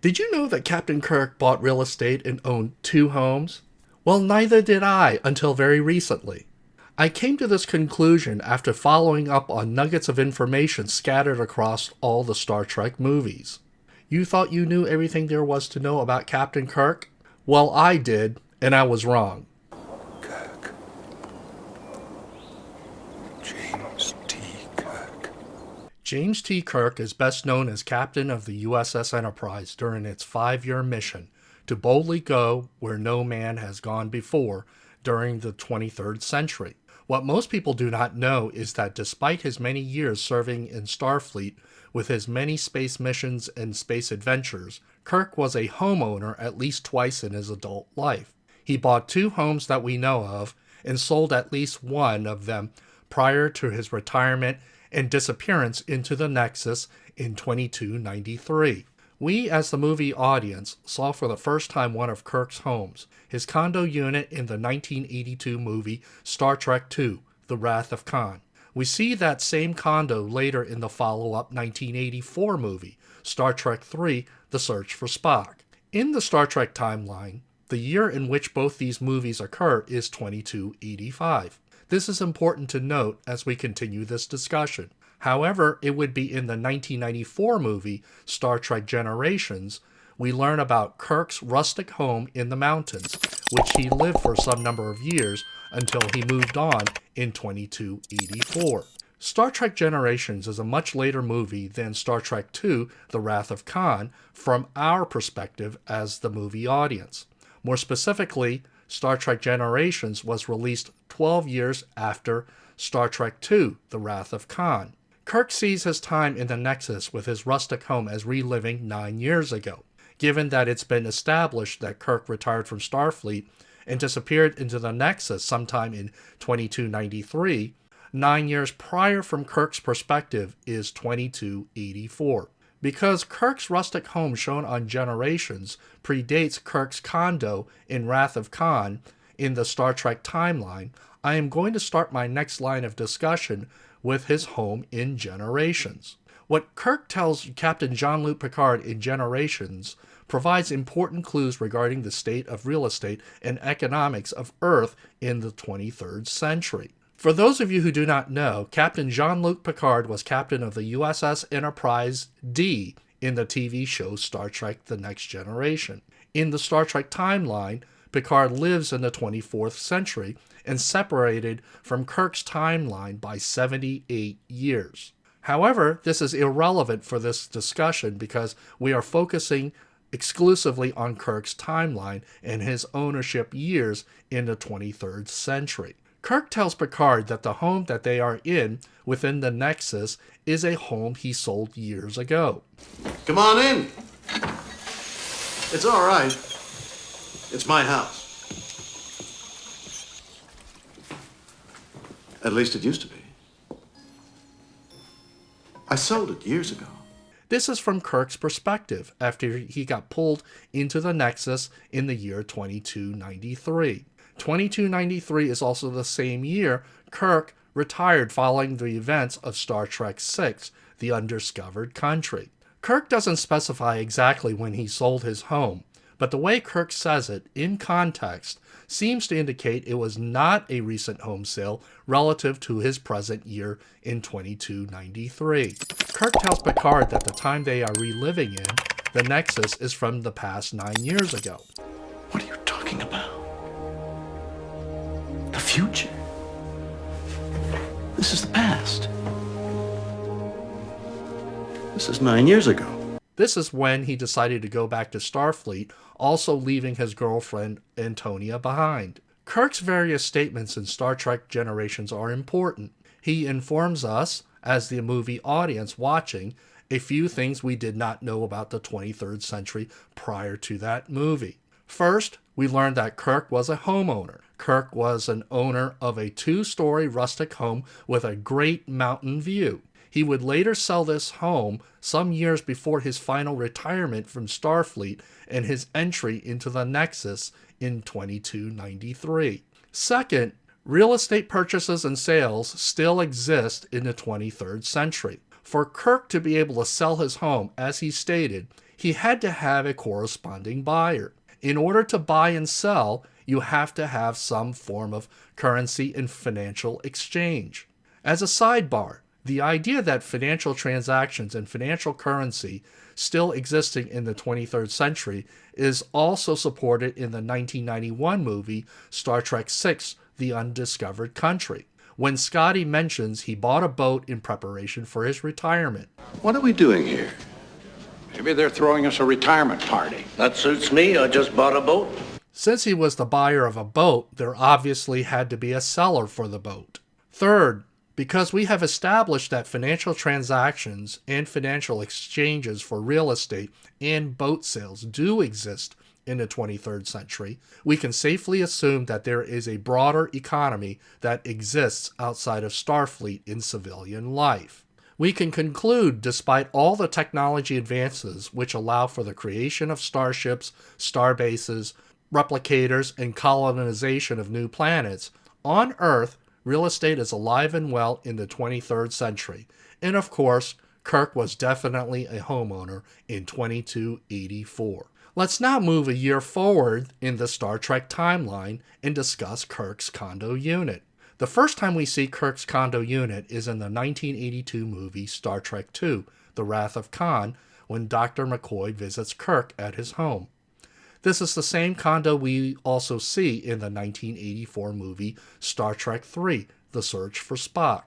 Did you know that Captain Kirk bought real estate and owned two homes? Well, neither did I until very recently. I came to this conclusion after following up on nuggets of information scattered across all the Star Trek movies. You thought you knew everything there was to know about Captain Kirk? Well, I did, and I was wrong. Kirk. James T. Kirk. James T. Kirk is best known as captain of the USS Enterprise during its 5-year mission to boldly go where no man has gone before during the 23rd century. What most people do not know is that despite his many years serving in Starfleet with his many space missions and space adventures, Kirk was a homeowner at least twice in his adult life. He bought two homes that we know of and sold at least one of them prior to his retirement and disappearance into the Nexus in 2293. We, as the movie audience, saw for the first time one of Kirk's homes, his condo unit in the 1982 movie Star Trek II, The Wrath of Khan. We see that same condo later in the follow-up 1984 movie, Star Trek III, The Search for Spock. In the Star Trek timeline, the year in which both these movies occur is 2285. This is important to note as we continue this discussion. However, it would be in the 1994 movie, Star Trek Generations, we learn about Kirk's rustic home in the mountains, which he lived for some number of years until he moved on in 2284. Star Trek Generations is a much later movie than Star Trek II, The Wrath of Khan, from our perspective as the movie audience. More specifically, Star Trek Generations was released 12 years after Star Trek II, The Wrath of Khan. Kirk sees his time in the Nexus with his rustic home as reliving 9 years ago. Given that it's been established that Kirk retired from Starfleet and disappeared into the Nexus sometime in 2293, 9 years prior from Kirk's perspective is 2284. Because Kirk's rustic home shown on Generations predates Kirk's condo in Wrath of Khan in the Star Trek timeline, I am going to start my next line of discussion with his home in Generations. What Kirk tells Captain Jean-Luc Picard in Generations provides important clues regarding the state of real estate and economics of Earth in the 23rd century. For those of you who do not know, Captain Jean-Luc Picard was captain of the USS Enterprise D in the TV show Star Trek The Next Generation. In the Star Trek timeline, Picard lives in the 24th century and separated from Kirk's timeline by 78 years. However, this is irrelevant for this discussion because we are focusing exclusively on Kirk's timeline and his ownership years in the 23rd century. Kirk tells Picard that the home that they are in within the Nexus is a home he sold years ago. Come on in. It's all right. It's my house. At least it used to be. I sold it years ago. This is from Kirk's perspective after he got pulled into the Nexus in the year 2293. 2293 is also the same year Kirk retired following the events of Star Trek VI, The Undiscovered Country. Kirk doesn't specify exactly when he sold his home, but the way Kirk says it, in context, seems to indicate it was not a recent home sale relative to his present year in 2293. Kirk tells Picard that the time they are reliving in, the Nexus, is from the past 9 years ago. What are you talking about? The future? This is the past. This is 9 years ago. This is when he decided to go back to Starfleet, also leaving his girlfriend Antonia behind. Kirk's various statements in Star Trek Generations are important. He informs us, as the movie audience watching, a few things we did not know about the 23rd century prior to that movie. First, we learned that Kirk was a homeowner. Kirk was an owner of a 2-story rustic home with a great mountain view. He would later sell this home some years before his final retirement from Starfleet and his entry into the Nexus in 2293. Second, real estate purchases and sales still exist in the 23rd century. For Kirk to be able to sell his home, as he stated, he had to have a corresponding buyer. In order to buy and sell, you have to have some form of currency and financial exchange. As a sidebar, the idea that financial transactions and financial currency still existing in the 23rd century is also supported in the 1991 movie Star Trek VI, The Undiscovered Country, when Scotty mentions he bought a boat in preparation for his retirement. What are we doing here? Maybe they're throwing us a retirement party. That suits me. I just bought a boat. Since he was the buyer of a boat, there obviously had to be a seller for the boat. Third, because we have established that financial transactions and financial exchanges for real estate and boat sales do exist in the 23rd century, we can safely assume that there is a broader economy that exists outside of Starfleet in civilian life. We can conclude, despite all the technology advances which allow for the creation of starships, starbases, replicators, and colonization of new planets, on Earth, real estate is alive and well in the 23rd century. And of course, Kirk was definitely a homeowner in 2284. Let's now move a year forward in the Star Trek timeline and discuss Kirk's condo unit. The first time we see Kirk's condo unit is in the 1982 movie Star Trek II, The Wrath of Khan, when Dr. McCoy visits Kirk at his home. This is the same condo we also see in the 1984 movie Star Trek III, The Search for Spock.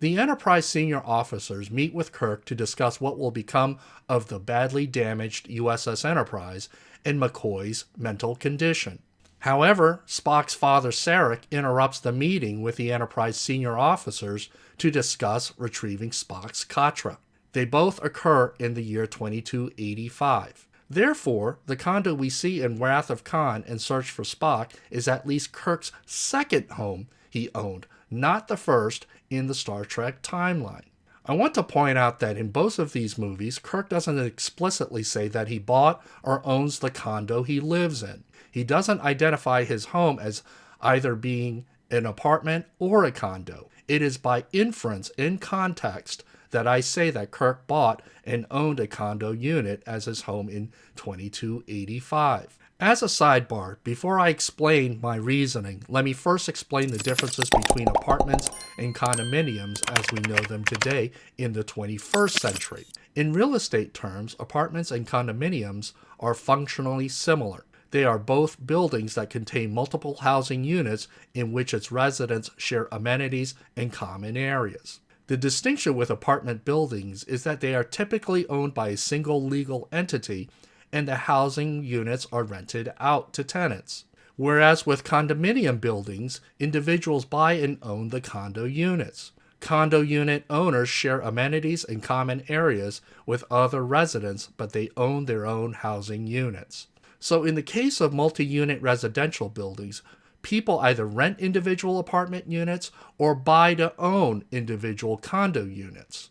The Enterprise senior officers meet with Kirk to discuss what will become of the badly damaged USS Enterprise and McCoy's mental condition. However, Spock's father Sarek interrupts the meeting with the Enterprise senior officers to discuss retrieving Spock's Katra. They both occur in the year 2285. Therefore, the condo we see in Wrath of Khan and Search for Spock is at least Kirk's second home he owned, not the first in the Star Trek timeline. I want to point out that in both of these movies, Kirk doesn't explicitly say that he bought or owns the condo he lives in. He doesn't identify his home as either being an apartment or a condo. It is by inference in context that I say that Kirk bought and owned a condo unit as his home in 2285. As a sidebar, before I explain my reasoning, let me first explain the differences between apartments and condominiums as we know them today in the 21st century. In real estate terms, apartments and condominiums are functionally similar. They are both buildings that contain multiple housing units in which its residents share amenities and common areas. The distinction with apartment buildings is that they are typically owned by a single legal entity and the housing units are rented out to tenants. Whereas with condominium buildings, individuals buy and own the condo units. Condo unit owners share amenities and common areas with other residents, but they own their own housing units. So in the case of multi-unit residential buildings, people either rent individual apartment units or buy to own individual condo units.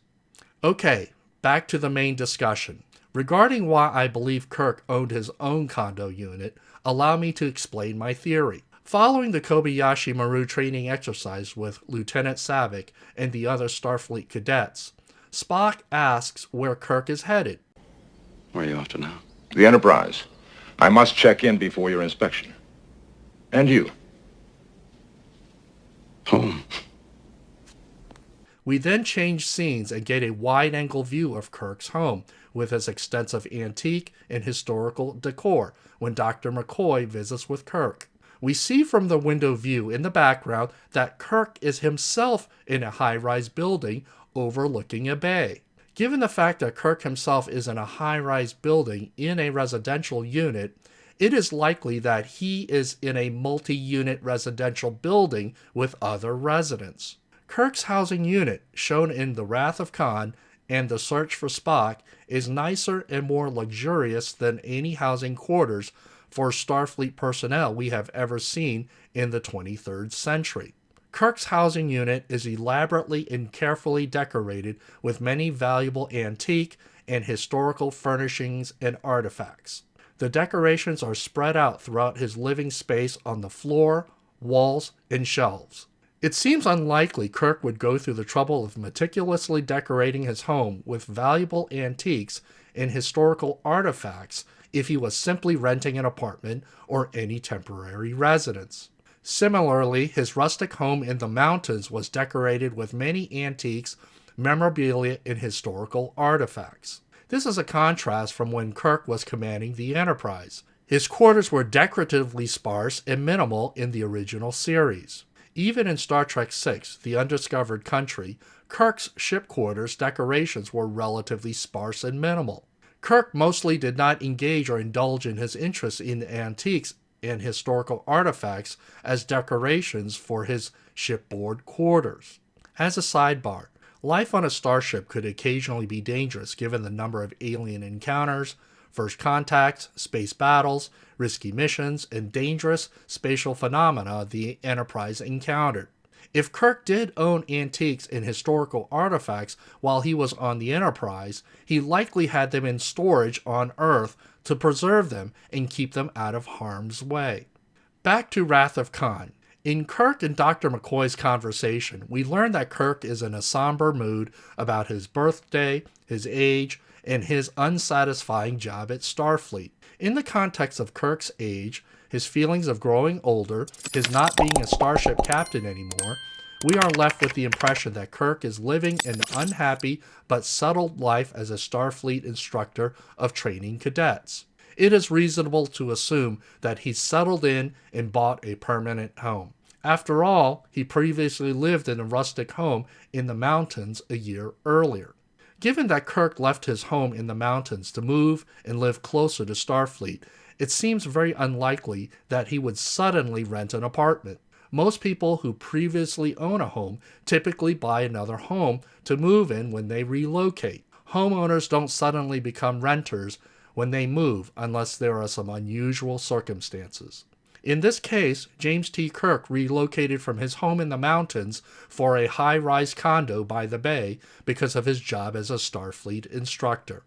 Okay, back to the main discussion. Regarding why I believe Kirk owned his own condo unit, allow me to explain my theory. Following the Kobayashi Maru training exercise with Lieutenant Savick and the other Starfleet cadets, Spock asks where Kirk is headed. Where are you off to now? The Enterprise. I must check in before your inspection. And you? Home. We then change scenes and get a wide-angle view of Kirk's home, with his extensive antique and historical decor when Dr. McCoy visits with Kirk. We see from the window view in the background that Kirk is himself in a high-rise building overlooking a bay. Given the fact that Kirk himself is in a high-rise building in a residential unit, it is likely that he is in a multi-unit residential building with other residents. Kirk's housing unit, shown in The Wrath of Khan and The Search for Spock, is nicer and more luxurious than any housing quarters for Starfleet personnel we have ever seen in the 23rd century. Kirk's housing unit is elaborately and carefully decorated with many valuable antique and historical furnishings and artifacts. The decorations are spread out throughout his living space on the floor, walls, and shelves. It seems unlikely Kirk would go through the trouble of meticulously decorating his home with valuable antiques and historical artifacts if he was simply renting an apartment or any temporary residence. Similarly, his rustic home in the mountains was decorated with many antiques, memorabilia, and historical artifacts. This is a contrast from when Kirk was commanding the Enterprise. His quarters were decoratively sparse and minimal in the original series. Even in Star Trek VI, The Undiscovered Country, Kirk's ship quarters decorations were relatively sparse and minimal. Kirk mostly did not engage or indulge in his interest in antiques and historical artifacts as decorations for his shipboard quarters. As a sidebar, life on a starship could occasionally be dangerous given the number of alien encounters, first contacts, space battles, risky missions, and dangerous spatial phenomena the Enterprise encountered. If Kirk did own antiques and historical artifacts while he was on the Enterprise, he likely had them in storage on Earth to preserve them and keep them out of harm's way. Back to Wrath of Khan. In Kirk and Dr. McCoy's conversation, we learn that Kirk is in a somber mood about his birthday, his age, and his unsatisfying job at Starfleet. In the context of Kirk's age, his feelings of growing older, his not being a starship captain anymore, we are left with the impression that Kirk is living an unhappy but settled life as a Starfleet instructor of training cadets. It is reasonable to assume that he's settled in and bought a permanent home. After all, he previously lived in a rustic home in the mountains a year earlier. Given that Kirk left his home in the mountains to move and live closer to Starfleet, it seems very unlikely that he would suddenly rent an apartment. Most people who previously own a home typically buy another home to move in when they relocate. Homeowners don't suddenly become renters when they move unless there are some unusual circumstances. In this case, James T. Kirk relocated from his home in the mountains for a high-rise condo by the bay because of his job as a Starfleet instructor.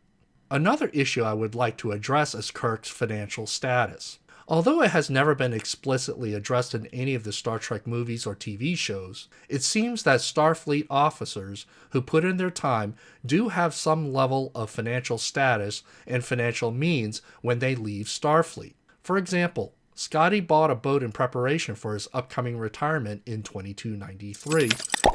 Another issue I would like to address is Kirk's financial status. Although it has never been explicitly addressed in any of the Star Trek movies or TV shows, it seems that Starfleet officers who put in their time do have some level of financial status and financial means when they leave Starfleet. For example, Scotty bought a boat in preparation for his upcoming retirement in 2293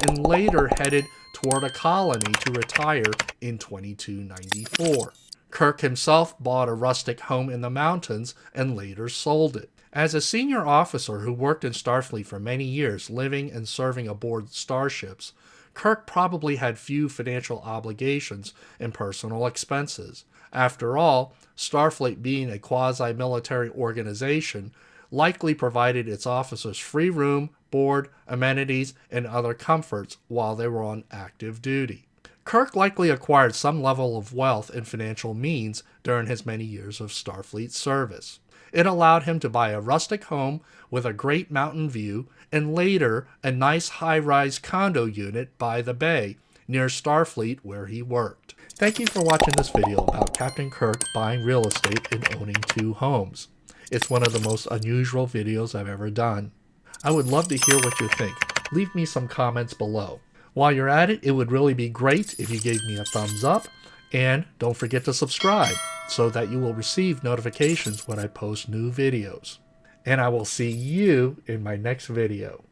and later headed toward a colony to retire in 2294. Kirk himself bought a rustic home in the mountains and later sold it. As a senior officer who worked in Starfleet for many years, living and serving aboard starships, Kirk probably had few financial obligations and personal expenses. After all, Starfleet being a quasi-military organization likely provided its officers free room, board, amenities, and other comforts while they were on active duty. Kirk likely acquired some level of wealth and financial means during his many years of Starfleet service. It allowed him to buy a rustic home with a great mountain view and later a nice high-rise condo unit by the bay near Starfleet where he worked. Thank you for watching this video about Captain Kirk buying real estate and owning 2 homes. It's one of the most unusual videos I've ever done. I would love to hear what you think. Leave me some comments below. While you're at it, it would really be great if you gave me a thumbs up, and don't forget to subscribe so that you will receive notifications when I post new videos. And I will see you in my next video.